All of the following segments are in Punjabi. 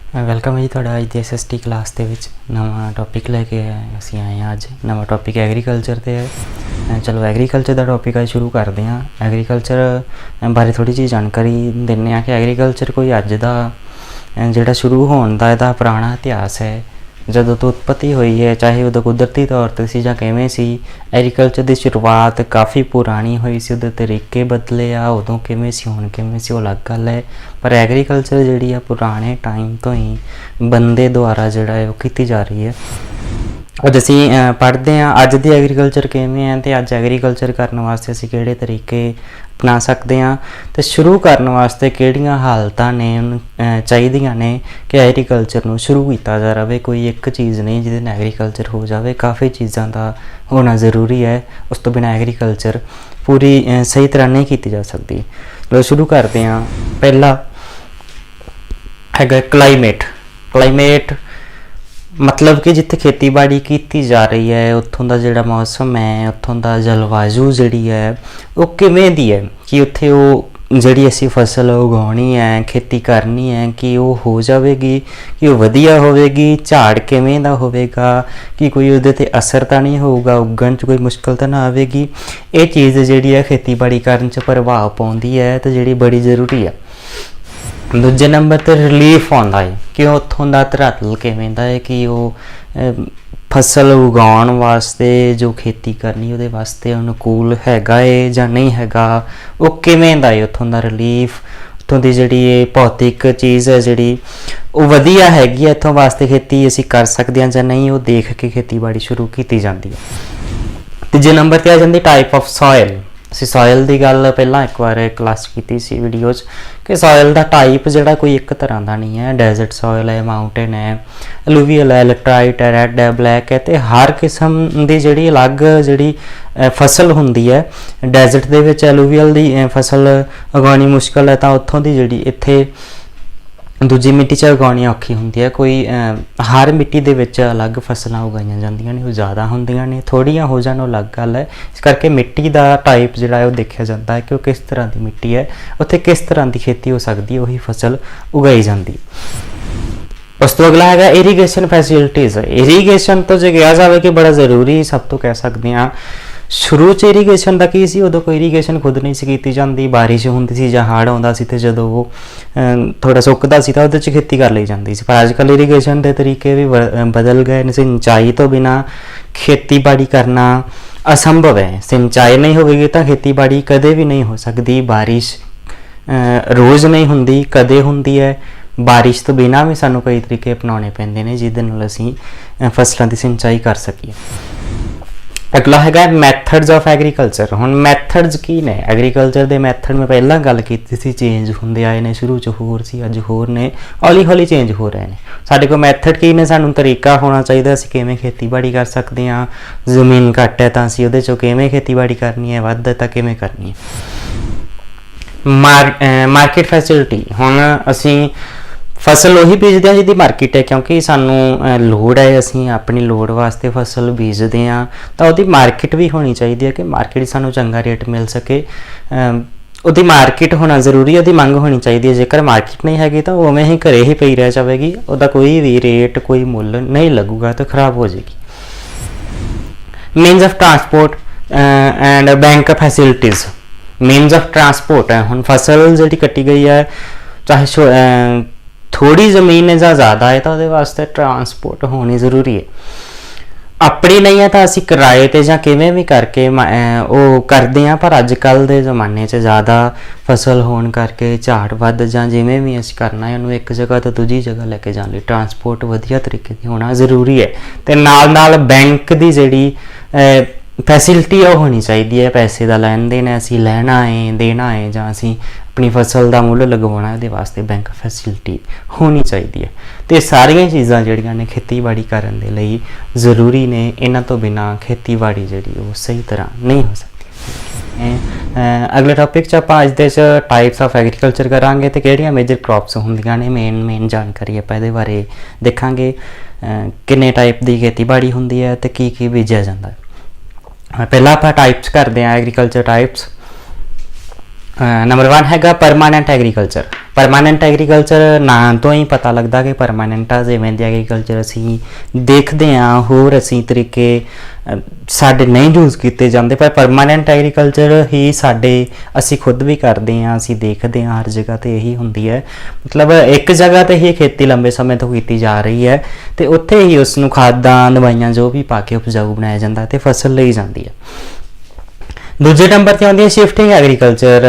ਵੈਲਕਮ ਹੈ ਜੀ ਤੁਹਾਡਾ ਅੱਜ ਦੀ SST ਕਲਾਸ ਦੇ ਵਿੱਚ ਨਵਾਂ ਟੌਪਿਕ ਲੈ ਕੇ ਅਸੀਂ ਆਏ ਹਾਂ। ਅੱਜ ਨਵਾਂ ਟੌਪਿਕ ਐਗਰੀਕਲਚਰ 'ਤੇ ਹੈ। ਚਲੋ ਐਗਰੀਕਲਚਰ ਦਾ ਟੌਪਿਕ ਅੱਜ ਸ਼ੁਰੂ ਕਰਦੇ ਹਾਂ। ਐਗਰੀਕਲਚਰ ਬਾਰੇ ਥੋੜ੍ਹੀ ਜਿਹੀ ਜਾਣਕਾਰੀ ਦਿੰਦੇ ਹਾਂ ਕਿ ਐਗਰੀਕਲਚਰ ਕੋਈ ਅੱਜ ਦਾ ਜਿਹੜਾ ਸ਼ੁਰੂ ਹੋਣ ਦਾ ਇਹਦਾ ਪੁਰਾਣਾ ਇਤਿਹਾਸ ਹੈ। ਜਦੋਂ ਤੋਂ ਉਤਪਤੀ ਹੋਈ ਹੈ, ਚਾਹੇ ਉਦੋਂ ਕੁਦਰਤੀ ਤੌਰ 'ਤੇ ਸੀ ਜਾਂ ਕਿਵੇਂ ਸੀ, ਐਗਰੀਕਲਚਰ ਦੀ ਸ਼ੁਰੂਆਤ ਕਾਫੀ ਪੁਰਾਣੀ ਹੋਈ ਸੀ। ਉਹਦੇ ਤਰੀਕੇ ਬਦਲੇ ਆ, ਉਦੋਂ ਕਿਵੇਂ ਸੀ ਹੁਣ ਕਿਵੇਂ ਸੀ ਉਹ ਅਲੱਗ ਗੱਲ ਹੈ। ਪਰ ਐਗਰੀਕਲਚਰ ਜਿਹੜੀ ਆ ਪੁਰਾਣੇ ਟਾਈਮ ਤੋਂ ਹੀ ਬੰਦੇ ਦੁਆਰਾ ਜਿਹੜਾ ਹੈ ਉਹ ਕੀਤੀ ਜਾ ਰਹੀ ਹੈ। ਅੱਜ ਅਸੀਂ ਪੜ੍ਹਦੇ ਹਾਂ ਅੱਜ ਦੀ ਐਗਰੀਕਲਚਰ ਕਿਵੇਂ ਹੈ ਅਤੇ ਅੱਜ ਐਗਰੀਕਲਚਰ ਕਰਨ ਵਾਸਤੇ ਅਸੀਂ ਕਿਹੜੇ ਤਰੀਕੇ ਅਪਣਾ ਸਕਦੇ ਹਾਂ ਅਤੇ ਸ਼ੁਰੂ ਕਰਨ ਵਾਸਤੇ ਕਿਹੜੀਆਂ ਹਾਲਤਾਂ ਨੇ ਚਾਹੀਦੀਆਂ ਨੇ ਕਿ ਐਗਰੀਕਲਚਰ ਨੂੰ ਸ਼ੁਰੂ ਕੀਤਾ ਜਾ ਰਹੇ। ਕੋਈ ਇੱਕ ਚੀਜ਼ ਨਹੀਂ ਜਿਹਦੇ ਨਾਲ ਐਗਰੀਕਲਚਰ ਹੋ ਜਾਵੇ, ਕਾफ़ੀ ਚੀਜ਼ਾਂ ਦਾ ਹੋਣਾ ਜ਼ਰੂਰੀ ਹੈ। ਉਸ ਤੋਂ ਬਿਨਾਂ ਐਗਰੀਕਲਚਰ ਪੂਰੀ ਸਹੀ ਤਰ੍ਹਾਂ ਨਹੀਂ ਕੀਤੀ ਜਾ ਸਕਦੀ। ਲੋ ਸ਼ੁਰੂ ਕਰਦੇ ਹਾਂ। ਪਹਿਲਾ ਹੈਗਾ ਕਲਾਈਮੇਟ ਮਤਲਬ ਕਿ ਜਿੱਥੇ ਖੇਤੀਬਾੜੀ ਕੀਤੀ ਜਾ ਰਹੀ ਹੈ ਉੱਥੋਂ ਦਾ ਜਿਹੜਾ ਮੌਸਮ ਹੈ, ਉੱਥੋਂ ਦਾ ਜਲਵਾਯੂ ਜਿਹੜੀ ਹੈ ਉਹ ਕਿਵੇਂ ਦੀ ਹੈ, ਕਿ ਉੱਥੇ ਉਹ ਜਿਹੜੀ ਅਸੀਂ ਫਸਲ ਉਗਾਉਣੀ ਹੈ, ਖੇਤੀ ਕਰਨੀ ਹੈ, ਕਿ ਉਹ ਹੋ ਜਾਵੇਗੀ, ਕਿ ਉਹ ਵਧੀਆ ਹੋਵੇਗੀ, ਝਾੜ ਕਿਵੇਂ ਦਾ ਹੋਵੇਗਾ, ਕਿ ਕੋਈ ਉਹਦੇ 'ਤੇ ਅਸਰ ਤਾਂ ਨਹੀਂ ਹੋਊਗਾ, ਉੱਗਣ 'ਚ ਕੋਈ ਮੁਸ਼ਕਿਲ ਤਾਂ ਨਾ ਆਵੇਗੀ। ਇਹ ਚੀਜ਼ ਜਿਹੜੀ ਹੈ ਖੇਤੀਬਾੜੀ ਕਰਨ 'ਚ ਪ੍ਰਭਾਵ ਪਾਉਂਦੀ ਹੈ ਅਤੇ ਜਿਹੜੀ ਬੜੀ ਜ਼ਰੂਰੀ ਹੈ। ਦੂਜੇ ਨੰਬਰ 'ਤੇ ਰਿਲੀਫ ਆਉਂਦਾ ਹੈ ਕਿ ਉੱਥੋਂ ਦਾ ਧਰਾਤਲ ਕਿਵੇਂ ਦਾ ਹੈ, ਕਿ ਉਹ ਫਸਲ ਉਗਾਉਣ ਵਾਸਤੇ ਜੋ ਖੇਤੀ ਕਰਨੀ ਉਹਦੇ ਵਾਸਤੇ ਅਨੁਕੂਲ ਹੈਗਾ ਏ ਜਾਂ ਨਹੀਂ ਹੈਗਾ, ਉਹ ਕਿਵੇਂ ਦਾ ਹੈ। ਉੱਥੋਂ ਦਾ ਰਿਲੀਫ, ਉੱਥੋਂ ਦੀ ਜਿਹੜੀ ਇਹ ਭੌਤਿਕ ਚੀਜ਼ ਹੈ ਜਿਹੜੀ ਉਹ ਵਧੀਆ ਹੈਗੀ ਹੈ, ਇੱਥੋਂ ਵਾਸਤੇ ਖੇਤੀ ਅਸੀਂ ਕਰ ਸਕਦੇ ਹਾਂ ਜਾਂ ਨਹੀਂ, ਉਹ ਦੇਖ ਕੇ ਖੇਤੀਬਾੜੀ ਸ਼ੁਰੂ ਕੀਤੀ ਜਾਂਦੀ ਹੈ। ਤੀਜੇ ਨੰਬਰ 'ਤੇ ਆ ਜਾਂਦੀ ਟਾਈਪ ਆਫ ਸੋਇਲ। ਅਸੀਂ ਸੋਇਲ ਦੀ ਗੱਲ ਪਹਿਲਾਂ ਇੱਕ ਵਾਰ ਕਲਾਸ ਕੀਤੀ ਸੀ ਵੀਡੀਓ 'ਚ ਕਿ ਸੋਇਲ ਦਾ ਟਾਈਪ ਜਿਹੜਾ ਕੋਈ ਇੱਕ ਤਰ੍ਹਾਂ ਦਾ ਨਹੀਂ ਹੈ। ਡੈਜ਼ਰਟ ਸੋਇਲ ਹੈ, ਮਾਊਂਟੇਨ ਹੈ, ਅਲੂਵੀਅਲ ਹੈ, ਲੈਟਰਾਈਟ ਹੈ, ਰੈੱਡ ਹੈ, ਬਲੈਕ ਹੈ, ਅਤੇ ਹਰ ਕਿਸਮ ਦੀ ਜਿਹੜੀ ਅਲੱਗ ਜਿਹੜੀ ਫਸਲ ਹੁੰਦੀ ਹੈ। ਡੈਜ਼ਰਟ ਦੇ ਵਿੱਚ ਅਲੂਵੀਅਲ ਦੀ ਫਸਲ ਉਗਾਉਣੀ ਮੁਸ਼ਕਿਲ ਹੈ, ਤਾਂ ਉੱਥੋਂ ਦੀ ਜਿਹੜੀ ਇੱਥੇ ਦੂਜੀ ਮਿੱਟੀ 'ਚ ਉਗਾਉਣੀ ਔਖੀ ਹੁੰਦੀ ਹੈ। ਕੋਈ ਹਰ ਮਿੱਟੀ ਦੇ ਵਿੱਚ ਅਲੱਗ ਫਸਲਾਂ ਉਗਾਈਆਂ ਜਾਂਦੀਆਂ ਨੇ, ਉਹ ਜ਼ਿਆਦਾ ਹੁੰਦੀਆਂ ਨੇ, ਥੋੜ੍ਹੀਆਂ ਹੋ ਜਾਣ ਉਹ ਅਲੱਗ ਗੱਲ ਹੈ। ਇਸ ਕਰਕੇ ਮਿੱਟੀ ਦਾ ਟਾਈਪ ਜਿਹੜਾ ਹੈ ਉਹ ਦੇਖਿਆ ਜਾਂਦਾ ਹੈ ਕਿ ਉਹ ਕਿਸ ਤਰ੍ਹਾਂ ਦੀ ਮਿੱਟੀ ਹੈ, ਉੱਥੇ ਕਿਸ ਤਰ੍ਹਾਂ ਦੀ ਖੇਤੀ ਹੋ ਸਕਦੀ ਹੈ, ਉਹੀ ਫਸਲ ਉਗਾਈ ਜਾਂਦੀ। ਉਸ ਤੋਂ ਅਗਲਾ ਹੈਗਾ ਇਰੀਗੇਸ਼ਨ ਫੈਸਿਲਿਟੀਜ਼। ਇਰੀਗੇਸ਼ਨ ਤੋਂ ਜੇ ਕਿਹਾ ਜਾਵੇ ਕਿ ਬੜਾ ਜ਼ਰੂਰੀ ਸਭ ਤੋਂ ਕਹਿ ਸਕਦੇ ਹਾਂ। ਸ਼ੁਰੂ 'ਚ ਇਰੀਗੇਸ਼ਨ ਦਾ ਕੀ ਸੀ, ਉਦੋਂ ਕੋਈ ਇਰੀਗੇਸ਼ਨ ਖੁਦ ਨਹੀਂ ਸੀ ਕੀਤੀ ਜਾਂਦੀ। ਬਾਰਿਸ਼ ਹੁੰਦੀ ਸੀ ਜਾਂ ਹੜ੍ਹ ਆਉਂਦਾ ਸੀ ਅਤੇ ਜਦੋਂ ਉਹ ਥੋੜ੍ਹਾ ਸੁੱਕਦਾ ਸੀ ਤਾਂ ਉਹਦੇ 'ਚ ਖੇਤੀ ਕਰ ਲਈ ਜਾਂਦੀ ਸੀ। ਪਰ ਅੱਜ ਕੱਲ੍ਹ ਇਰੀਗੇਸ਼ਨ ਦੇ ਤਰੀਕੇ ਵੀ ਬਦਲ ਗਏ ਨੇ। ਸਿੰਚਾਈ ਤੋਂ ਬਿਨਾਂ ਖੇਤੀਬਾੜੀ ਕਰਨਾ ਅਸੰਭਵ ਹੈ। ਸਿੰਚਾਈ ਨਹੀਂ ਹੋਵੇਗੀ ਤਾਂ ਖੇਤੀਬਾੜੀ ਕਦੇ ਵੀ ਨਹੀਂ ਹੋ ਸਕਦੀ। ਬਾਰਿਸ਼ ਰੋਜ਼ ਨਹੀਂ ਹੁੰਦੀ, ਕਦੇ ਹੁੰਦੀ ਹੈ। ਬਾਰਿਸ਼ ਤੋਂ ਬਿਨਾਂ ਵੀ ਸਾਨੂੰ ਕਈ ਤਰੀਕੇ ਅਪਣਾਉਣੇ ਪੈਂਦੇ ਨੇ ਜਿਹਦੇ ਨਾਲ ਅਸੀਂ ਫਸਲਾਂ ਦੀ ਸਿੰਚਾਈ ਕਰ ਸਕੀਏ। ਅਗਲਾ ਹੈਗਾ ਮੈਥਡਸ ਆਫ ਐਗਰੀਕਲਚਰ। ਹੁਣ ਮੈਥਡਸ ਕੀ ਨੇ ਐਗਰੀਕਲਚਰ ਦੇ? ਮੈਥਡ ਮੈਂ ਪਹਿਲਾਂ ਗੱਲ ਕੀਤੀ ਸੀ, ਚੇਂਜ ਹੁੰਦੇ ਆਏ ਨੇ। ਸ਼ੁਰੂ 'ਚ ਹੋਰ ਸੀ, ਅੱਜ ਹੋਰ ਨੇ, ਹੌਲੀ ਹੌਲੀ ਚੇਂਜ ਹੋ ਰਹੇ ਨੇ। ਸਾਡੇ ਕੋਲ ਮੈਥਡ ਕੀ ਨੇ? ਸਾਨੂੰ ਤਰੀਕਾ ਹੋਣਾ ਚਾਹੀਦਾ, ਅਸੀਂ ਕਿਵੇਂ ਖੇਤੀਬਾੜੀ ਕਰ ਸਕਦੇ ਹਾਂ। ਜ਼ਮੀਨ ਘੱਟ ਹੈ ਤਾਂ ਅਸੀਂ ਉਹਦੇ 'ਚੋਂ ਕਿਵੇਂ ਖੇਤੀਬਾੜੀ ਕਰਨੀ ਹੈ, ਵੱਧ ਹੈ ਤਾਂ ਕਿਵੇਂ ਕਰਨੀ ਹੈ। Market facility. ਹੁਣ ਅਸੀਂ ਫਸਲ ਉਹੀ ਬੀਜਦੇ ਹਾਂ ਜਿਹਦੀ ਮਾਰਕੀਟ ਹੈ, ਕਿਉਂਕਿ ਸਾਨੂੰ ਲੋੜ ਹੈ, ਅਸੀਂ ਆਪਣੀ ਲੋੜ ਵਾਸਤੇ ਫਸਲ ਬੀਜਦੇ ਹਾਂ, ਤਾਂ ਉਹਦੀ ਮਾਰਕੀਟ ਵੀ ਹੋਣੀ ਚਾਹੀਦੀ ਹੈ ਕਿ ਮਾਰਕੀਟ ਸਾਨੂੰ ਚੰਗਾ ਰੇਟ ਮਿਲ ਸਕੇ। ਉਹਦੀ ਮਾਰਕੀਟ ਹੋਣਾ ਜ਼ਰੂਰੀ ਹੈ, ਉਹਦੀ ਮੰਗ ਹੋਣੀ ਚਾਹੀਦੀ ਹੈ। ਜੇਕਰ ਮਾਰਕੀਟ ਨਹੀਂ ਹੈਗੀ ਤਾਂ ਉਵੇਂ ਹੀ ਘਰੇ ਹੀ ਪਈ ਰਹਿ ਜਾਵੇਗੀ, ਉਹਦਾ ਕੋਈ ਵੀ ਰੇਟ ਕੋਈ ਮੁੱਲ ਨਹੀਂ ਲੱਗੂਗਾ ਤਾਂ ਖਰਾਬ ਹੋ ਜਾਏਗੀ। Means of transport and bank facilities. Means of transport ਹੈ। ਹੁਣ ਫਸਲ ਜਿਹੜੀ ਕੱਟੀ ਗਈ ਹੈ, ਚਾਹੇ ਥੋੜ੍ਹੀ ਜ਼ਮੀਨ ਹੈ ਜਾਂ ਜ਼ਿਆਦਾ ਹੈ, ਤਾਂ ਉਹਦੇ ਵਾਸਤੇ ਟਰਾਂਸਪੋਰਟ ਹੋਣੀ ਜ਼ਰੂਰੀ ਹੈ। ਆਪਣੀ ਨਹੀਂ ਹੈ ਤਾਂ ਅਸੀਂ ਕਿਰਾਏ 'ਤੇ ਜਾਂ ਕਿਵੇਂ ਵੀ ਕਰਕੇ ਉਹ ਕਰਦੇ ਹਾਂ। ਪਰ ਅੱਜ ਕੱਲ੍ਹ ਦੇ ਜ਼ਮਾਨੇ 'ਚ ਜ਼ਿਆਦਾ ਫਸਲ ਹੋਣ ਕਰਕੇ ਝਾੜ ਵੱਧ ਜਾਂ ਜਿਵੇਂ ਵੀ ਅਸੀਂ ਕਰਨਾ ਹੈ ਉਹਨੂੰ ਇੱਕ ਜਗ੍ਹਾ ਤੋਂ ਦੂਜੀ ਜਗ੍ਹਾ ਲੈ ਕੇ ਜਾਣ ਲਈ ਟਰਾਂਸਪੋਰਟ ਵਧੀਆ ਤਰੀਕੇ ਦੀ ਹੋਣਾ ਜ਼ਰੂਰੀ ਹੈ। ਅਤੇ ਨਾਲ ਬੈਂਕ ਦੀ ਜਿਹੜੀ ਫੈਸਿਲਿਟੀ ਉਹ ਹੋਣੀ ਚਾਹੀਦੀ ਹੈ। ਪੈਸੇ ਦਾ ਲੈਣ ਦੇਣ, ਅਸੀਂ ਲੈਣਾ ਹੈ, ਦੇਣਾ ਹੈ, ਜਾਂ ਅਸੀਂ ਆਪਣੀ ਫਸਲ ਦਾ ਮੁੱਲ ਲਗਵਾਉਣਾ, ਇਹਦੇ ਵਾਸਤੇ ਬੈਂਕ ਫੈਸਿਲਿਟੀ ਹੋਣੀ ਚਾਹੀਦੀ ਹੈ। ਅਤੇ ਸਾਰੀਆਂ ਚੀਜ਼ਾਂ ਜਿਹੜੀਆਂ ਨੇ ਖੇਤੀਬਾੜੀ ਕਰਨ ਦੇ ਲਈ ਜ਼ਰੂਰੀ ਨੇ। ਇਹਨਾਂ ਤੋਂ ਬਿਨਾਂ ਖੇਤੀਬਾੜੀ ਜਿਹੜੀ ਉਹ ਸਹੀ ਤਰ੍ਹਾਂ ਨਹੀਂ ਹੋ ਸਕਦੀ। ਅਗਲੇ ਟੌਪਿਕ 'ਚ ਆਪਾਂ ਅੱਜ ਦੇ 'ਚ ਟਾਈਪਸ ਆਫ ਐਗਰੀਕਲਚਰ ਕਰਾਂਗੇ ਅਤੇ ਕਿਹੜੀਆਂ ਮੇਜਰ ਕ੍ਰੌਪਸ ਹੁੰਦੀਆਂ ਨੇ, ਮੇਨ ਜਾਣਕਾਰੀ ਆਪਾਂ ਇਹਦੇ ਬਾਰੇ ਦੇਖਾਂਗੇ। ਕਿੰਨੇ ਟਾਈਪ ਦੀ ਖੇਤੀਬਾੜੀ ਹੁੰਦੀ ਹੈ ਅਤੇ ਕੀ ਬੀਜਿਆ ਜਾਂਦਾ ਹੈ। ਪਹਿਲਾਂ ਆਪਾਂ ਟਾਈਪਸ ਕਰਦੇ ਹਾਂ, ਐਗਰੀਕਲਚਰ ਟਾਈਪਸ। ਨੰਬਰ 1 ਹੈਗਾ ਪਰਮਾਨੈਂਟ ਐਗਰੀਕਲਚਰ। ਪਰਮਾਨੈਂਟ ਐਗਰੀਕਲਚਰ ਨਾਂ ਤੋਂ ਹੀ ਪਤਾ ਲੱਗਦਾ ਕਿ ਪਰਮਾਨੈਂਟ ਆ, ਜਿਵੇਂ ਦੀ ਐਗਰੀਕਲਚਰ ਅਸੀਂ ਦੇਖਦੇ ਹਾਂ ਹੋਰ ਅਸੀਂ ਤਰੀਕੇ ਸਾਡੇ ਨਹੀਂ ਯੂਜ਼ ਕੀਤੇ ਜਾਂਦੇ, ਪਰ ਪਰਮਾਨੈਂਟ ਐਗਰੀਕਲਚਰ ਹੀ ਅਸੀਂ ਖੁਦ ਵੀ ਕਰਦੇ ਹਾਂ, ਅਸੀਂ ਦੇਖਦੇ ਹਾਂ ਹਰ ਜਗ੍ਹਾ ਤੇ ਇਹੀ ਹੁੰਦੀ ਹੈ। ਮਤਲਬ ਇੱਕ ਜਗ੍ਹਾ ਤੇ ਹੀ ਖੇਤੀ ਲੰਬੇ ਸਮੇਂ ਤੋਂ ਕੀਤੀ ਜਾ ਰਹੀ ਹੈ ਤੇ ਉੱਥੇ ਹੀ ਉਸ ਨੂੰ ਖਾਦਾਂ ਦਵਾਈਆਂ ਜੋ ਵੀ ਪਾ ਕੇ ਉਪਜਾਊ ਬਣਾਇਆ ਜਾਂਦਾ ਤੇ ਫਸਲ ਲਈ ਜਾਂਦੀ ਹੈ। ਦੂਜੇ ਨੰਬਰ ਤੇ ਆਉਂਦੀ ਹੈ ਸ਼ਿਫਟਿੰਗ ਐਗਰੀਕਲਚਰ।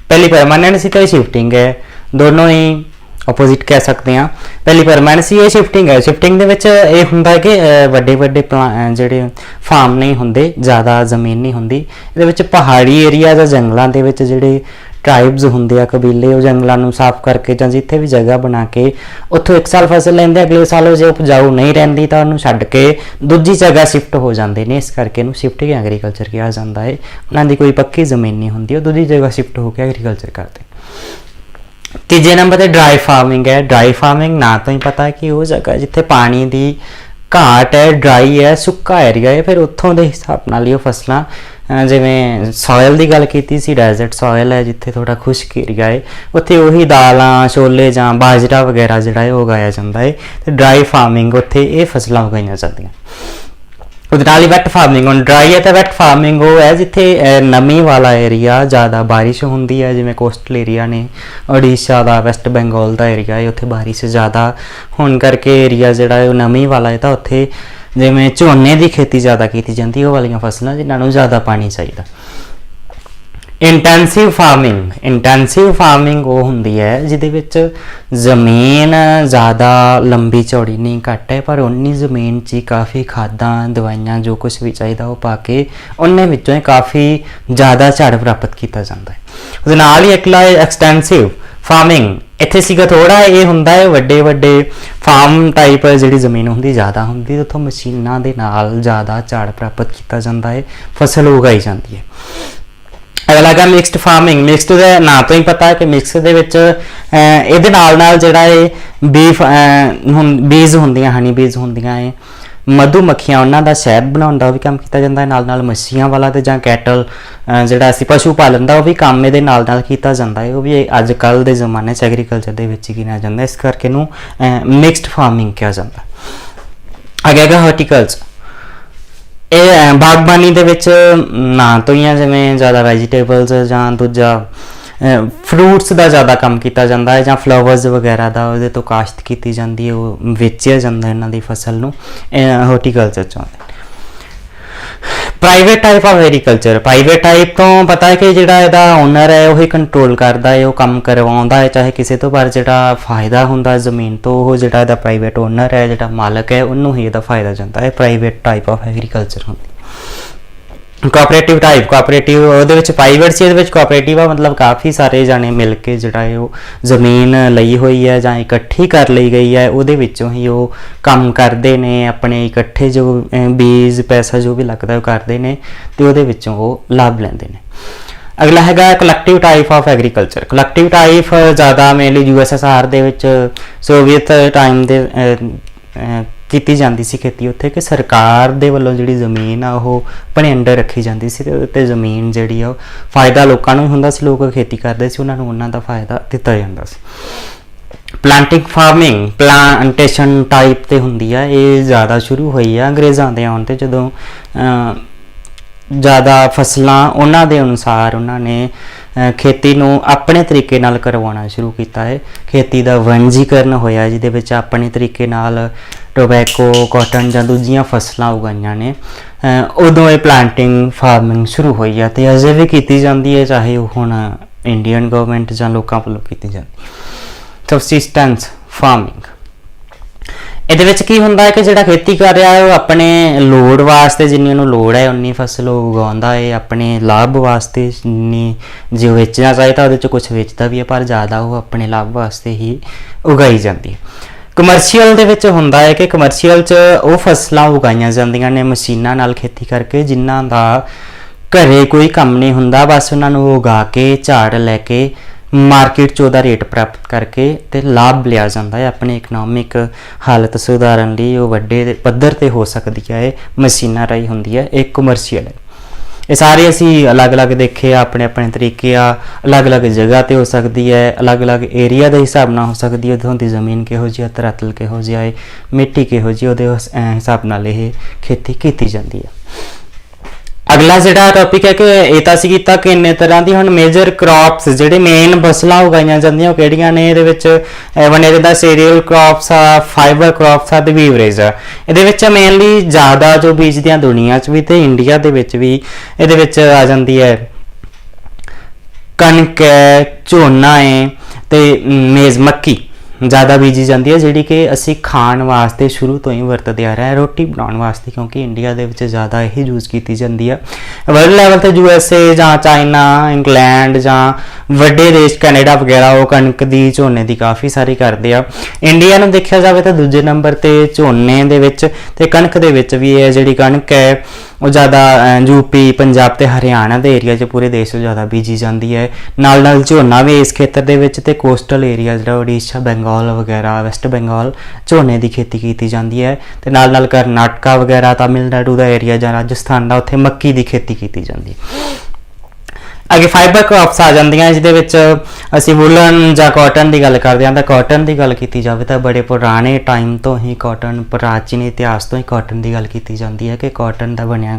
ਪਹਿਲੀ ਪਰਮਾਨੈਂਟ ਸੀ ਤੇ ਸ਼ਿਫਟਿੰਗ ਹੈ, ਦੋਨੋਂ ਹੀ ਆਪੋਜ਼ਿਟ ਕਹਿ ਸਕਦੇ ਹਾਂ। ਪਹਿਲੀ ਪਰਮਾਨੈਂਟ ਸੀ, ਇਹ ਸ਼ਿਫਟਿੰਗ ਹੈ। ਸ਼ਿਫਟਿੰਗ ਦੇ ਵਿੱਚ ਇਹ ਹੁੰਦਾ ਹੈ ਕਿ ਵੱਡੇ ਜਿਹੜੇ ਫਾਰਮ ਨਹੀਂ ਹੁੰਦੇ, ਜ਼ਿਆਦਾ ਜ਼ਮੀਨ ਨਹੀਂ ਹੁੰਦੀ, ਇਹਦੇ ਵਿੱਚ ਪਹਾੜੀ ਏਰੀਆ ਜਾਂ ਜੰਗਲਾਂ ਦੇ ਵਿੱਚ ਜਿਹੜੇ ਟ੍ਰਾਈਬਸ ਹੁੰਦੇ ਆ, ਕਬੀਲੇ, ਉਹ ਜੰਗਲਾਂ ਨੂੰ ਸਾਫ਼ ਕਰਕੇ ਜਾਂ ਜਿੱਥੇ ਵੀ ਜਗ੍ਹਾ ਬਣਾ ਕੇ ਉੱਥੋਂ ਇੱਕ ਸਾਲ ਫਸਲ ਲੈਂਦੇ, ਅਗਲੇ ਸਾਲ ਜੇ ਉਪਜਾਊ ਨਹੀਂ ਰਹਿੰਦੀ ਤਾਂ ਉਹਨੂੰ ਛੱਡ ਕੇ ਦੂਜੀ ਜਗ੍ਹਾ ਸ਼ਿਫਟ ਹੋ ਜਾਂਦੇ ਨੇ। ਇਸ ਕਰਕੇ ਇਹਨੂੰ ਸ਼ਿਫਟਿੰਗ ਐਗਰੀਕਲਚਰ ਕਿਹਾ ਜਾਂਦਾ ਹੈ। ਉਹਨਾਂ ਦੀ ਕੋਈ ਪੱਕੀ ਜ਼ਮੀਨ ਨਹੀਂ ਹੁੰਦੀ, ਉਹ ਦੂਜੀ ਜਗ੍ਹਾ ਸ਼ਿਫਟ ਹੋ ਕੇ ਐਗਰੀਕਲਚਰ ਕਰਦੇ। ਤੀਜੇ ਨੰਬਰ ਤੇ ਡਰਾਈ ਫਾਰਮਿੰਗ ਹੈ। ਡਰਾਈ ਫਾਰਮਿੰਗ ਨਾਂ ਤੋਂ ਹੀ ਪਤਾ ਹੈ ਕਿ ਉਹ ਜਗ੍ਹਾ ਜਿੱਥੇ ਪਾਣੀ ਦੀ ਘਾਟ ਹੈ, ਡਰਾਈ ਹੈ, ਸੁੱਕਾ ਏਰੀਆ ਹੈ, ਫਿਰ ਉੱਥੋਂ ਦੇ ਹਿਸਾਬ ਨਾਲ ਹੀ ਉਹ ਫਸਲਾਂ, ਜਿਵੇਂ ਸੋਇਲ ਦੀ ਗੱਲ ਕੀਤੀ ਸੀ, ਡੈਜ਼ਰਟ ਸੋਇਲ ਹੈ ਜਿੱਥੇ ਥੋੜਾ ਖੁਸ਼ਕ ਏਰੀਆ ਹੈ, ਉੱਥੇ ਉਹੀ ਦਾਲਾਂ, ਛੋਲੇ ਜਾਂ ਬਾਜਰਾ ਵਗੈਰਾ ਜਿਹੜਾ ਹੈ ਉਹ ਉਗਾਇਆ ਜਾਂਦਾ ਹੈ। ਤੇ ਡਰਾਈ ਫਾਰਮਿੰਗ ਉੱਥੇ ਇਹ ਫਸਲਾਂ ਉਗਾਈਆਂ ਜਾਂਦੀਆਂ। ਉਹਦੇ ਨਾਲ ਹੀ ਵੈਟ ਫਾਰਮਿੰਗ। ਹੁਣ ਡਰਾਈ ਹੈ ਤਾਂ ਵੈਟ ਫਾਰਮਿੰਗ ਉਹ ਹੈ ਜਿੱਥੇ ਨਮੀ ਵਾਲਾ ਏਰੀਆ, ਜ਼ਿਆਦਾ ਬਾਰਿਸ਼ ਹੁੰਦੀ ਹੈ, ਜਿਵੇਂ ਕੋਸਟਲ ਏਰੀਆ ਨੇ, ਉੜੀਸਾ ਦਾ, ਵੈਸਟ ਬੰਗਾਲ ਦਾ ਏਰੀਆ ਹੈ, ਉੱਥੇ ਬਾਰਿਸ਼ ਜ਼ਿਆਦਾ ਹੋਣ ਕਰਕੇ ਏਰੀਆ ਜਿਹੜਾ ਹੈ ਉਹ ਨਮੀ ਵਾਲਾ ਹੈ, ਤਾਂ ਉੱਥੇ ਜਿਵੇਂ ਝੋਨੇ ਦੀ ਖੇਤੀ ਜ਼ਿਆਦਾ ਕੀਤੀ ਜਾਂਦੀ, ਉਹ ਵਾਲੀਆਂ ਫਸਲਾਂ ਜਿਨ੍ਹਾਂ ਨੂੰ ਜ਼ਿਆਦਾ ਪਾਣੀ ਚਾਹੀਦਾ। Intensive farming. ਇੰਟੈਂਸਿਵ ਫਾਰਮਿੰਗ ਉਹ ਹੁੰਦੀ ਹੈ ਜਿਹਦੇ ਵਿੱਚ ਜ਼ਮੀਨ ਜ਼ਿਆਦਾ ਲੰਬੀ ਚੌੜੀ ਨਹੀਂ, ਘੱਟ ਹੈ, ਪਰ ਉਨੀ ਜ਼ਮੀਨ 'ਚ ਹੀ ਕਾਫੀ ਖਾਦਾਂ, ਦਵਾਈਆਂ, ਜੋ ਕੁਛ ਵੀ ਚਾਹੀਦਾ ਉਹ ਪਾ ਕੇ ਉਹਨੇ ਵਿੱਚੋਂ ਹੀ ਕਾਫੀ ਜ਼ਿਆਦਾ ਝਾੜ ਪ੍ਰਾਪਤ ਕੀਤਾ ਜਾਂਦਾ ਹੈ। ਉਹਦੇ ਨਾਲ ਹੀ ਐਕਸਟੈਂਸਿਵ ਫਾਰਮਿੰਗ। ਇੱਥੇ ਸੀਗਾ ਥੋੜਾ ਇਹ ਹੁੰਦਾ ਹੈ ਵੱਡੇ ਫਾਰਮ ਟਾਈਪ ਜਿਹੜੀ ਜ਼ਮੀਨ ਹੁੰਦੀ ਜ਼ਿਆਦਾ ਹੁੰਦੀ, ਉੱਥੋਂ ਮਸ਼ੀਨਾਂ ਦੇ ਨਾਲ ਜ਼ਿਆਦਾ ਝਾੜ ਪ੍ਰਾਪਤ ਕੀਤਾ ਜਾਂਦਾ ਹੈ, ਫਸਲ ਉਗਾਈ ਜਾਂਦੀ ਹੈ। ਅਗਲਾ ਹੈਗਾ ਮਿਕਸਡ ਫਾਰਮਿੰਗ। ਮਿਕਸਡ ਦੇ ਨਾਂ ਤੋਂ ਹੀ ਪਤਾ ਹੈ ਕਿ ਮਿਕਸ ਦੇ ਵਿੱਚ ਇਹਦੇ ਨਾਲ ਜਿਹੜਾ ਇਹ ਬੀਜ਼ ਹੁੰਦੀਆਂ, ਹਨੀ ਬੀਜ਼ ਹੁੰਦੀਆਂ ਹੈ, ਮਧੂ ਮੱਖੀਆਂ, ਉਹਨਾਂ ਦਾ ਸ਼ਹਿਦ ਬਣਾਉਣ ਦਾ ਵੀ ਕੰਮ ਕੀਤਾ ਜਾਂਦਾ ਹੈ। ਨਾਲ ਮੱਛੀਆਂ ਵਾਲਾ ਤੇ ਜਾਂ ਕੈਟਲ ਜਿਹੜਾ ਅਸੀਂ ਪਸ਼ੂ ਪਾਲਣ ਦਾ ਉਹ ਵੀ ਕੰਮ ਇਹਦੇ ਨਾਲ ਕੀਤਾ ਜਾਂਦਾ ਹੈ। ਉਹ ਵੀ ਅੱਜ ਕੱਲ੍ਹ ਦੇ ਜ਼ਮਾਨੇ 'ਚ ਐਗਰੀਕਲਚਰ ਦੇ ਵਿੱਚ ਹੀ ਗਿਣਿਆ ਜਾਂਦਾ, ਇਸ ਕਰਕੇ ਇਹਨੂੰ ਮਿਕਸਡ ਫਾਰਮਿੰਗ ਕਿਹਾ ਜਾਂਦਾ। ਅੱਗੇ ਹੈਗਾ ਹਾਰਟੀਕਲਚਰ। ਇਹ ਬਾਗਬਾਨੀ ਦੇ ਵਿੱਚ ਨਾਂ ਤੋਂ ਹੀ ਆ, ਜਿਵੇਂ ਜ਼ਿਆਦਾ ਵੈਜੀਟੇਬਲਸ ਜਾਂ ਦੂਜਾ ਫਰੂਟਸ ਦਾ ਜ਼ਿਆਦਾ ਕੰਮ ਕੀਤਾ ਜਾਂਦਾ ਹੈ, ਜਾਂ ਫਲਾਵਰਸ ਵਗੈਰਾ ਦਾ ਉਹਦੇ ਤੋਂ ਕਾਸ਼ਤ ਕੀਤੀ ਜਾਂਦੀ ਹੈ, ਉਹ ਵੇਚਿਆ ਜਾਂਦਾ ਇਹਨਾਂ ਦੀ ਫਸਲ ਨੂੰ, ਹਾਰਟੀਕਲਚਰ 'ਚ ਆਉਂਦੇ। Private type of agriculture. Private type ਤੋਂ ਪਤਾ ਹੈ ਕਿ ਜਿਹੜਾ ਇਹਦਾ ਓਨਰ ਹੈ ਉਹੀ ਕੰਟਰੋਲ ਕਰਦਾ ਹੈ, ਉਹ ਕੰਮ ਕਰਵਾਉਂਦਾ ਹੈ ਚਾਹੇ ਕਿਸੇ ਤੋਂ, ਪਰ ਜਿਹੜਾ ਫਾਇਦਾ ਹੁੰਦਾ ਜ਼ਮੀਨ ਤੋਂ ਉਹ ਜਿਹੜਾ ਇਹਦਾ ਪ੍ਰਾਈਵੇਟ ਓਨਰ ਹੈ, ਜਿਹੜਾ ਮਾਲਕ ਹੈ, ਉਹਨੂੰ ਹੀ ਇਹਦਾ ਫਾਇਦਾ ਜਾਂਦਾ ਹੈ। ਪ੍ਰਾਈਵੇਟ ਟਾਈਪ ਆਫ ਐਗਰੀਕਲਚਰ ਹੁੰਦੀ। Cooperative type. ਕੋਆਪਰੇਟਿਵ ਉਹਦੇ ਵਿੱਚ ਪ੍ਰਾਈਵੇਟ ਸੀ, ਇਹਦੇ ਵਿੱਚ ਕੋਆਪਰੇਟਿਵ ਆ, ਮਤਲਬ ਕਾਫੀ ਸਾਰੇ ਜਾਣੇ ਮਿਲ ਕੇ ਜਿਹੜਾ ਹੈ ਉਹ ਜ਼ਮੀਨ ਲਈ ਹੋਈ ਹੈ ਜਾਂ ਇਕੱਠੀ ਕਰ ਲਈ ਗਈ ਹੈ, ਉਹਦੇ ਵਿੱਚੋਂ ਹੀ ਉਹ ਕੰਮ ਕਰਦੇ ਨੇ, ਆਪਣੇ ਇਕੱਠੇ ਜੋ ਬੀਜ ਪੈਸਾ ਜੋ ਵੀ ਲੱਗਦਾ ਉਹ ਕਰਦੇ ਨੇ ਤੇ ਉਹਦੇ ਵਿੱਚੋਂ ਉਹ ਲਾਭ ਲੈਂਦੇ ਨੇ। ਅਗਲਾ ਹੈਗਾ collective type of agriculture. Collective type ਜ਼ਿਆਦਾ ਮੇਨਲੀ USSR ਦੇ ਵਿੱਚ, ਸੋਵੀਅਤ ਟਾਈਮ ਦੇ ਕੀਤੀ ਜਾਂਦੀ ਸੀ ਖੇਤੀ ਉੱਥੇ, ਕਿ ਸਰਕਾਰ ਦੇ ਵੱਲੋਂ ਜਿਹੜੀ ਜ਼ਮੀਨ ਆ ਉਹ ਆਪਣੇ ਅੰਡਰ ਰੱਖੀ ਜਾਂਦੀ ਸੀ ਤੇ ਉਹਦੇ 'ਤੇ ਜ਼ਮੀਨ ਜਿਹੜੀ ਆ ਉਹ ਫਾਇਦਾ ਲੋਕਾਂ ਨੂੰ ਹੁੰਦਾ ਸੀ, ਲੋਕ ਖੇਤੀ ਕਰਦੇ ਸੀ, ਉਹਨਾਂ ਨੂੰ ਉਹਨਾਂ ਦਾ ਫਾਇਦਾ ਦਿੱਤਾ ਜਾਂਦਾ ਸੀ। Planting farming. ਪਲਾਂਟੇਸ਼ਨ ਟਾਈਪ ਤੇ ਹੁੰਦੀ ਆ, ਇਹ ਜ਼ਿਆਦਾ ਸ਼ੁਰੂ ਹੋਈ ਆ ਅੰਗਰੇਜ਼ਾਂ ਦੇ ਆਉਣ ਤੇ, ਜਦੋਂ ਜ਼ਿਆਦਾ ਫਸਲਾਂ ਉਹਨਾਂ ਦੇ ਅਨੁਸਾਰ ਉਹਨਾਂ ਨੇ ਖੇਤੀ ਨੂੰ ਆਪਣੇ ਤਰੀਕੇ ਨਾਲ ਕਰਵਾਉਣਾ ਸ਼ੁਰੂ ਕੀਤਾ ਹੈ। ਖੇਤੀ ਦਾ ਵਣਜੀਕਰਨ ਹੋਇਆ ਜਿਹਦੇ ਵਿੱਚ ਆਪਣੇ ਤਰੀਕੇ ਨਾਲ ਟੋਬੈਕੋ, ਕਾਟਨ ਜਾਂ ਦੂਜੀਆਂ ਫਸਲਾਂ ਉਗਾਈਆਂ ਨੇ, ਉਦੋਂ ਇਹ ਪਲਾਂਟਿੰਗ ਫਾਰਮਿੰਗ ਸ਼ੁਰੂ ਹੋਈ ਹੈ ਤੇ ਅਜੇ ਵੀ ਕੀਤੀ ਜਾਂਦੀ ਹੈ, ਚਾਹੇ ਉਹ ਹੁਣ ਇੰਡੀਅਨ ਗਵਰਨਮੈਂਟ ਜਾਂ ਲੋਕਾਂ ਵੱਲੋਂ ਕੀਤੀ ਜਾਂਦੀ। ਸਬਸਿਸਟੈਂਸ ਫਾਰਮਿੰਗ। ਇਹਦੇ ਵਿੱਚ ਕੀ ਹੁੰਦਾ ਹੈ ਕਿ ਜਿਹੜਾ ਖੇਤੀ ਕਰ ਰਿਹਾ ਹੈ ਉਹ ਆਪਣੇ ਲੋੜ ਵਾਸਤੇ, ਜਿੰਨੀ ਉਹਨੂੰ ਲੋੜ ਹੈ ਉਨੀ ਫਸਲ ਉਗਾਉਂਦਾ ਹੈ, ਆਪਣੇ ਲਾਭ ਵਾਸਤੇ ਜਿੰਨੀ ਜੇ ਵੇਚਣਾ ਚਾਹੀਦਾ ਉਹਦੇ 'ਚ ਕੁਛ ਵੇਚਦਾ ਵੀ ਹੈ, ਪਰ ਜ਼ਿਆਦਾ ਉਹ ਆਪਣੇ ਲਾਭ ਵਾਸਤੇ ਹੀ ਉਗਾਈ ਜਾਂਦੀ ਹੈ। ਕਮਰਸ਼ੀਅਲ ਦੇ ਵਿੱਚ ਹੁੰਦਾ ਹੈ ਕਿ ਕਮਰਸ਼ੀਅਲ 'ਚ ਉਹ ਫਸਲਾਂ ਉਗਾਈਆਂ ਜਾਂਦੀਆਂ ਨੇ ਮਸ਼ੀਨਾਂ ਨਾਲ ਖੇਤੀ ਕਰਕੇ, ਜਿਨ੍ਹਾਂ ਦਾ ਘਰੇ ਕੋਈ ਕੰਮ ਨਹੀਂ ਹੁੰਦਾ, ਬਸ ਉਹਨਾਂ ਨੂੰ ਉਗਾ ਕੇ ਝਾੜ ਲੈ ਕੇ ਮਾਰਕੀਟ 'ਚ ਉਹਦਾ ਰੇਟ ਪ੍ਰਾਪਤ ਕਰਕੇ ਤੇ ਲਾਭ ਲਿਆ ਜਾਂਦਾ ਹੈ। ਆਪਣੀ ਇਕਨੋਮਿਕ ਹਾਲਤ ਸੁਧਾਰਨ ਲਈ ਉਹ ਵੱਡੇ ਪੱਧਰ ਤੇ ਹੋ ਸਕਦੀ ਹੈ, ਮਸ਼ੀਨਾਂ ਰਾਹੀਂ ਹੁੰਦੀ ਹੈ, ਇਹ ਕਮਰਸ਼ੀਅਲ ਹੈ। ਇਹ ਸਾਰੇ ਅਸੀਂ ਅਲੱਗ-ਅਲੱਗ ਦੇਖੇ ਆ, ਆਪਣੇ ਤਰੀਕੇ ਆ, ਅਲੱਗ-ਅਲੱਗ ਜਗ੍ਹਾ ਤੇ ਹੋ ਸਕਦੀ ਹੈ, ਅਲੱਗ-ਅਲੱਗ ਏਰੀਆ ਦੇ ਹਿਸਾਬ ਨਾਲ ਹੋ ਸਕਦੀ ਹੈ, ਉੱਥੋਂ ਦੀ ਜ਼ਮੀਨ ਕਿਹੋ ਜਿਹੀ ਹੈ, ਧਰਾਤਲ ਕਿਹੋ ਜਿਹਾ ਹੈ, ਮਿੱਟੀ ਕਿਹੋ ਜਿਹੀ, ਉਹਦੇ ਹਿਸਾਬ ਨਾਲ ਇਹ ਖੇਤੀ ਕੀਤੀ ਜਾਂਦੀ ਹੈ। ਅਗਲਾ ਜਿਹੜਾ ਟੌਪਿਕ ਹੈ ਕਿ ਇਹ ਤਾਂ ਅਸੀਂ ਕੀਤਾ ਕਿ ਇੰਨੇ ਤਰ੍ਹਾਂ ਦੀ ਹੁਣ ਮੇਜਰ ਕ੍ਰੌਪਸ ਜਿਹੜੇ ਮੇਨ ਫਸਲਾਂ ਉਗਾਈਆਂ ਜਾਂਦੀਆਂ ਉਹ ਕਿਹੜੀਆਂ ਨੇ। ਇਹਦੇ ਵਿੱਚ ਵਨ ਇਹਦੇ ਦਾ ਸੀਰੀਅਲ ਕ੍ਰੌਪਸ ਆ, ਫਾਈਬਰ ਕ੍ਰੌਪਸ ਆ ਤੇ ਬੀਵਰੇਜ ਆ। ਇਹਦੇ ਵਿੱਚ ਮੇਨਲੀ ਜ਼ਿਆਦਾ ਜੋ ਬੀਜਦੀਆਂ ਦੁਨੀਆ 'ਚ ਵੀ ਤੇ ਇੰਡੀਆ ਦੇ ਵਿੱਚ ਵੀ ਇਹਦੇ ਵਿੱਚ ਆ ਜਾਂਦੀ ਹੈ ਕਣਕ ਹੈ, ਝੋਨਾ ਹੈ ਤੇ ਮੇਜ਼ ਮੱਕੀ ਜ਼ਿਆਦਾ ਬੀਜੀ ਜਾਂਦੀ ਹੈ, ਜਿਹੜੀ ਕਿ ਅਸੀਂ ਖਾਣ ਵਾਸਤੇ ਸ਼ੁਰੂ ਤੋਂ ਹੀ ਵਰਤਦੇ ਆ ਰਹੇ ਹਾਂ, ਰੋਟੀ ਬਣਾਉਣ ਵਾਸਤੇ, ਕਿਉਂਕਿ ਇੰਡੀਆ ਦੇ ਵਿੱਚ ਜ਼ਿਆਦਾ ਇਹ ਯੂਜ਼ ਕੀਤੀ ਜਾਂਦੀ ਹੈ। ਵਰਲਡ ਲੈਵਲ 'ਤੇ USA ਜਾਂ ਚਾਈਨਾ, ਇੰਗਲੈਂਡ ਜਾਂ ਵੱਡੇ ਦੇਸ਼ ਕੈਨੇਡਾ ਵਗੈਰਾ ਉਹ ਕਣਕ ਦੀ, ਝੋਨੇ ਦੀ ਕਾਫੀ ਸਾਰੀ ਕਰਦੇ ਆ। ਇੰਡੀਆ ਨੂੰ ਦੇਖਿਆ ਜਾਵੇ ਤਾਂ ਦੂਜੇ ਨੰਬਰ 'ਤੇ ਝੋਨੇ ਦੇ ਵਿੱਚ ਤੇ ਕਣਕ ਦੇ ਵਿੱਚ ਵੀ ਹੈ। ਜਿਹੜੀ ਕਣਕ ਹੈ ਉਹ ਜ਼ਿਆਦਾ ਯੂਪੀ, ਪੰਜਾਬ ਤੇ ਹਰਿਆਣਾ ਦੇ ਏਰੀਆ 'ਚ ਪੂਰੇ ਦੇਸ਼ 'ਚ ਜ਼ਿਆਦਾ ਬੀਜੀ ਜਾਂਦੀ ਹੈ। ਨਾਲ ਝੋਨਾ ਵੀ ਇਸ ਖੇਤਰ ਦੇ ਵਿੱਚ ਤੇ ਕੋਸਟਲ ਏਰੀਆ ਜਿਹੜਾ ਉੜੀਸਾ, ਬੰਗਾਲ ਵਗੈਰਾ, ਵੈਸਟ ਬੰਗਾਲ ਝੋਨੇ ਦੀ ਖੇਤੀ ਕੀਤੀ ਜਾਂਦੀ ਹੈ ਤੇ ਨਾਲ ਕਰਨਾਟਕਾ ਵਗੈਰਾ, ਤਾਮਿਲਨਾਡੂ ਦਾ ਏਰੀਆ ਜਾਂ ਰਾਜਸਥਾਨ ਦਾ, ਉੱਥੇ ਮੱਕੀ ਦੀ ਖੇਤੀ ਕੀਤੀ ਜਾਂਦੀ ਹੈ। ਅੱਗੇ ਫਾਈਬਰ ਕ੍ਰੌਪਸ ਆ ਜਾਂਦੀਆਂ, ਜਿਹਦੇ ਵਿੱਚ ਅਸੀਂ ਵੂਲਨ ਜਾਂ ਕਾਟਨ ਦੀ ਗੱਲ ਕਰਦੇ ਹਾਂ। ਤਾਂ ਕਾਟਨ ਦੀ ਗੱਲ ਕੀਤੀ ਜਾਵੇ ਤਾਂ ਬੜੇ ਪੁਰਾਣੇ ਟਾਈਮ ਤੋਂ ਹੀ ਕਾਟਨ, ਪ੍ਰਾਚੀਨ ਇਤਿਹਾਸ ਤੋਂ ਹੀ ਕਾਟਨ ਦੀ ਗੱਲ ਕੀਤੀ ਜਾਂਦੀ ਹੈ ਕਿ ਕਾਟਨ ਦਾ ਬਣਿਆ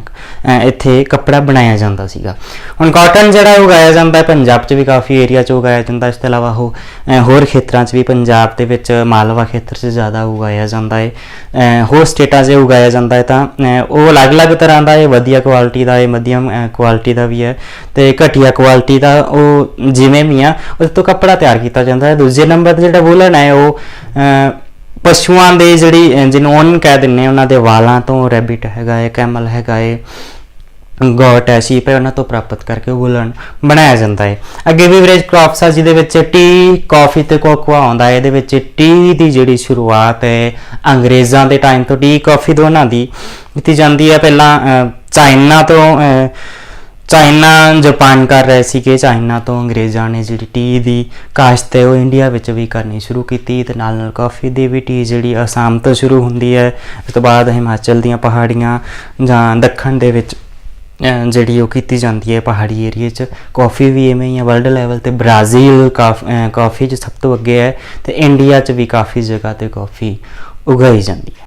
ਇੱਥੇ ਕੱਪੜਾ ਬਣਾਇਆ ਜਾਂਦਾ ਸੀਗਾ। ਹੁਣ ਕਾਟਨ ਜਿਹੜਾ ਉਗਾਇਆ ਜਾਂਦਾ ਹੈ ਪੰਜਾਬ 'ਚ ਵੀ ਕਾਫੀ ਏਰੀਆ 'ਚ ਉਗਾਇਆ ਜਾਂਦਾ। ਇਸ ਤੋਂ ਇਲਾਵਾ ਉਹ ਹੋਰ ਖੇਤਰਾਂ 'ਚ ਵੀ, ਪੰਜਾਬ ਦੇ ਵਿੱਚ ਮਾਲਵਾ ਖੇਤਰ 'ਚ ਜ਼ਿਆਦਾ ਉਗਾਇਆ ਜਾਂਦਾ ਹੈ, ਹੋਰ ਸਟੇਟਾਂ 'ਚ ਉਗਾਇਆ ਜਾਂਦਾ ਹੈ। ਤਾਂ ਉਹ ਅਲੱਗ-ਅਲੱਗ ਤਰ੍ਹਾਂ ਦਾ ਹੈ, ਵਧੀਆ ਕੁਆਲਿਟੀ ਦਾ ਹੈ, ਮੱਧਮ ਕੁਆਲਿਟੀ ਦਾ ਵੀ ਹੈ ਤੇ ਘਟੀਆ ਕੁਆਲਿਟੀ ਦਾ, ਉਹ ਜਿਵੇਂ ਵੀ ਆ ਉਹਦੇ ਤੋਂ ਕੱਪੜਾ ਤਿਆਰ ਕੀਤਾ ਜਾਂਦਾ ਹੈ। ਦੂਜੇ ਨੰਬਰ 'ਤੇ ਜਿਹੜਾ ਵੂਲਨ ਹੈ ਉਹ ਪਸ਼ੂਆਂ ਦੇ ਜਿਹੜੀ ਜਿਹਨੂੰ ਓਨ ਕਹਿ ਦਿੰਦੇ, ਉਹਨਾਂ ਦੇ ਵਾਲਾਂ ਤੋਂ, ਰੈਬਿਟ ਹੈਗਾ ਹੈ, ਕੈਮਲ ਹੈਗਾ ਹੈ, ਗੋਟ ਹੈ, ਸ਼ੀਪ ਹੈ, ਉਹਨਾਂ ਤੋਂ ਪ੍ਰਾਪਤ ਕਰਕੇ ਵੂਲਨ ਬਣਾਇਆ ਜਾਂਦਾ ਹੈ। ਅੱਗੇ ਬੀਵਰੇਜ ਕ੍ਰੌਪਸ ਆ, ਜਿਹਦੇ ਵਿੱਚ ਟੀ, ਕਾਫੀ ਤੇ ਕੋਕੋਆ ਆਉਂਦਾ ਹੈ। ਇਹਦੇ ਵਿੱਚ ਟੀ ਦੀ ਜਿਹੜੀ ਸ਼ੁਰੂਆਤ ਹੈ ਅੰਗਰੇਜ਼ਾਂ ਦੇ ਟਾਈਮ ਤੋਂ, ਟੀ ਕਾਫੀ ਦੋਨਾਂ ਦੀ ਕੀਤੀ ਜਾਂਦੀ ਹੈ। ਪਹਿਲਾਂ ਚਾਈਨਾ ਜਾਪਾਨ ਕਰ ਰਹੇ ਸੀਗੇ, ਚਾਈਨਾ ਤੋਂ ਅੰਗਰੇਜ਼ਾਂ ਨੇ ਜਿਹੜੀ ਟੀ ਦੀ ਕਾਸ਼ਤ ਹੈ ਉਹ ਇੰਡੀਆ ਵਿੱਚ ਵੀ ਕਰਨੀ ਸ਼ੁਰੂ ਕੀਤੀ ਤੇ ਨਾਲ ਕਾਫੀ ਦੀ ਵੀ ਟੀ ਜਿਹੜੀ ਅਸਾਮ ਤੋਂ ਸ਼ੁਰੂ ਹੁੰਦੀ ਹੈ, ਉਸ ਤੋਂ ਬਾਅਦ ਹਿਮਾਚਲ ਦੀਆਂ ਪਹਾੜੀਆਂ ਜਾਂ ਦੱਖਣ ਦੇ ਵਿੱਚ ਜਿਹੜੀ ਉਹ ਕੀਤੀ ਜਾਂਦੀ ਹੈ ਪਹਾੜੀ ਏਰੀਏ 'ਚ। ਕਾਫੀ ਵੀ ਇਵੇਂ ਹੀ ਹੈ। ਵਰਲਡ ਲੈਵਲ 'ਤੇ ਬ੍ਰਾਜ਼ੀਲ ਕਾਫੀ 'ਚ ਸਭ ਤੋਂ ਅੱਗੇ ਹੈ ਤੇ ਇੰਡੀਆ 'ਚ ਵੀ ਕਾਫੀ ਜਗ੍ਹਾ 'ਤੇ ਕਾਫੀ ਉਗਾਈ ਜਾਂਦੀ ਹੈ।